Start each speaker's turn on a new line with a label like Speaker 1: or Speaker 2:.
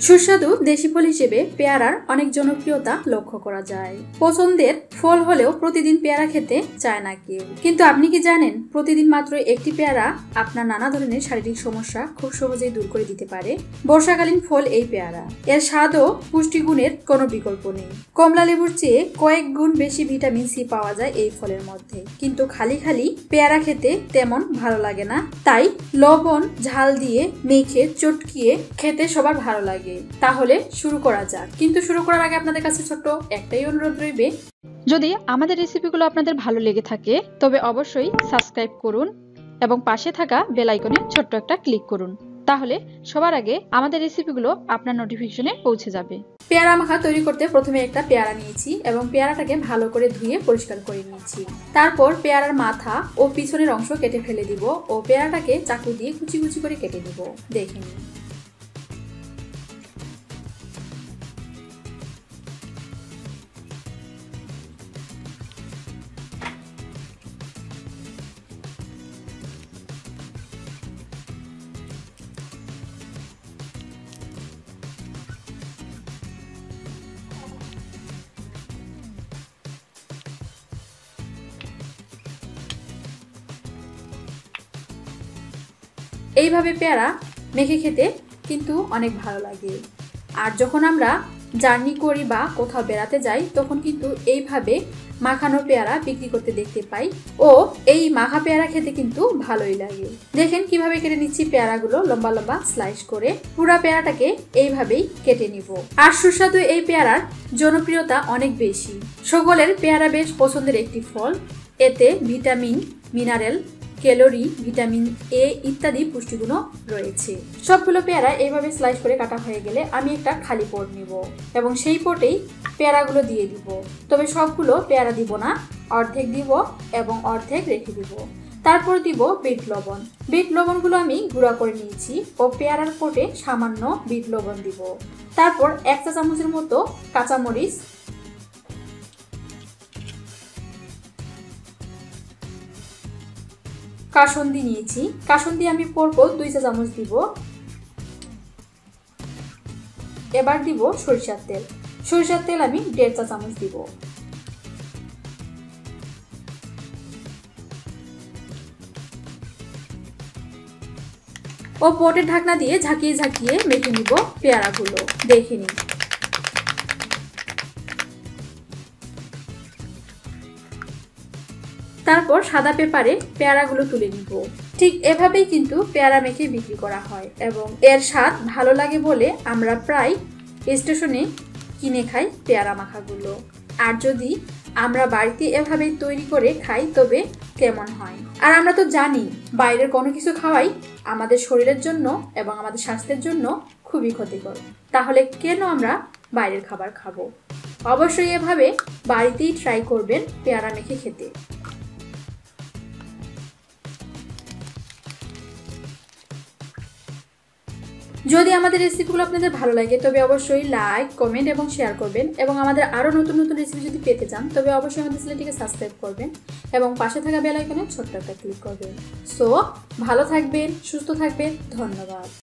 Speaker 1: সুস্বাদু দেশি ফল হিসেবে পেয়ারার অনেক জনপ্রিয়তা লক্ষ্য করা যায়। পছন্দের ফল হলেও প্রতিদিন পেয়ারা খেতে চায় না কেউ। কিন্তু আপনি কি জানেন, প্রতিদিন মাত্র একটি পেয়ারা আপনার নানা ধরনের শারীরিক সমস্যা খুব সহজেই দূর করে দিতে পারে। বর্ষাকালীন ফল এই পেয়ারা। এর স্বাদ ও পুষ্টিগুণের কোনো বিকল্প নেই। কমলা লেবুর চেয়ে কয়েক গুণ বেশি ভিটামিন সি পাওয়া যায় এই ফলের মধ্যে। কিন্তু খালি খালি পেয়ারা খেতে তেমন ভালো লাগে না, তাই লবণ ঝাল দিয়ে মেখে চটকিয়ে খেতে সবার ভালো লাগে। তাহলে শুরু করা যাক। কিন্তু শুরু করার আগে আপনাদের কাছে ছোট্ট একটাই অনুরোধ রইবে, যদি আমাদের রেসিপিগুলো আপনাদের ভালো লেগে থাকে তবে অবশ্যই সাবস্ক্রাইব করুন এবং পাশে থাকা বেল আইকনে ছোট্ট একটা ক্লিক করুন। তাহলে সবার আগে আমাদের রেসিপিগুলো আপনার নোটিফিকেশনে পৌঁছে যাবে। পেয়ারা মাখা তৈরি করতে প্রথমে একটা পেয়ারা নিয়েছি এবং পেয়ারাটাকে ভালো করে ধুয়ে পরিষ্কার করে নিয়েছি। তারপর পেয়ারার মাথা ও পিছনের অংশ কেটে ফেলে দিব ও পেয়ারাটাকে চাকু দিয়ে কুচি কুচি করে কেটে দিব। দেখে নিন। এইভাবে পেয়ারা মেখে খেতে কিন্তু অনেক ভালো লাগে। আর যখন আমরা জার্নি করি বা কোথাও বেড়াতে যাই তখন কিন্তু এইভাবে মাখানো পেয়ারা বিক্রি করতে দেখতে পাই ও এই মাখা পেয়ারা খেতে কিন্তু ভালোই লাগে। দেখেন কিভাবে কেটে নিচ্ছি পেয়ারাগুলো লম্বা লম্বা স্লাইস করে। পুরা পেয়ারাটাকে এইভাবেই কেটে নিব। আর সুস্বাদু এই পেয়ারার জনপ্রিয়তা অনেক বেশি। সকলের পেয়ারা বেশ পছন্দের একটি ফল। এতে vitamin, mineral, calorie, vitamin A ইত্যাদি পুষ্টিগুণ রয়েছে। সবগুলো পেয়ারা এইভাবে স্লাইস করে কাটা হয়ে গেলে আমি একটা খালি পট নিব এবং সেই পটেই পেয়ারাগুলো দিয়ে দিব। তবে সবগুলো পেয়ারা দিব না, অর্ধেক দিব এবং অর্ধেক রেখে দিব। তারপর দিব বিট লবণ। বিট লবণগুলো আমি গুঁড়া করে নিয়েছি ও পেয়ারার পটে সামান্য বিট লবণ দিব। তারপর 1 চা চামচের মতো কাঁচামরিচ, কাসুন্দি নিয়েছি। কাসুন্দি আমি পরপর 2 চা চামচ দিব। এবার দিব সরিষার তেল। সরিষার তেল আমি 1.5 চা চামচ দিব। ও পটের ঢাকনা দিয়ে ঝাঁকিয়ে ঝাঁকিয়ে মেখে নিব পেয়ারাগুলো। দেখে নিন। তারপর সাদা পেপারে পেয়ারাগুলো তুলে নিব। ঠিক এভাবেই কিন্তু পেয়ারা মেখে বিক্রি করা হয় এবং এর স্বাদ ভালো লাগে বলে আমরা প্রায় স্টেশনে কিনে খাই পেয়ারা মাখাগুলো। আর যদি আমরা বাড়িতে এভাবে তৈরি করে খাই তবে কেমন হয়। আর আমরা তো জানি বাইরের কোনো কিছু খাওয়াই আমাদের শরীরের জন্য এবং আমাদের স্বাস্থ্যের জন্য খুবই ক্ষতিকর। তাহলে কেন আমরা বাইরের খাবার খাবো? অবশ্যই এভাবে বাড়িতেই ট্রাই করবেন পেয়ারা মেখে খেতে। যদি আমাদের রেসিপিগুলো আপনাদের ভালো লাগে তবে অবশ্যই লাইক, কমেন্ট এবং শেয়ার করবেন এবং আমাদের আরও নতুন নতুন রেসিপি যদি পেতে চান তবে অবশ্যই আমাদের চ্যানেলটিকে সাবস্ক্রাইব করবেন এবং পাশে থাকা বেল আইকনে ছোট্ট একটা ক্লিক করবেন। সো ভালো থাকবেন, সুস্থ থাকবেন। ধন্যবাদ।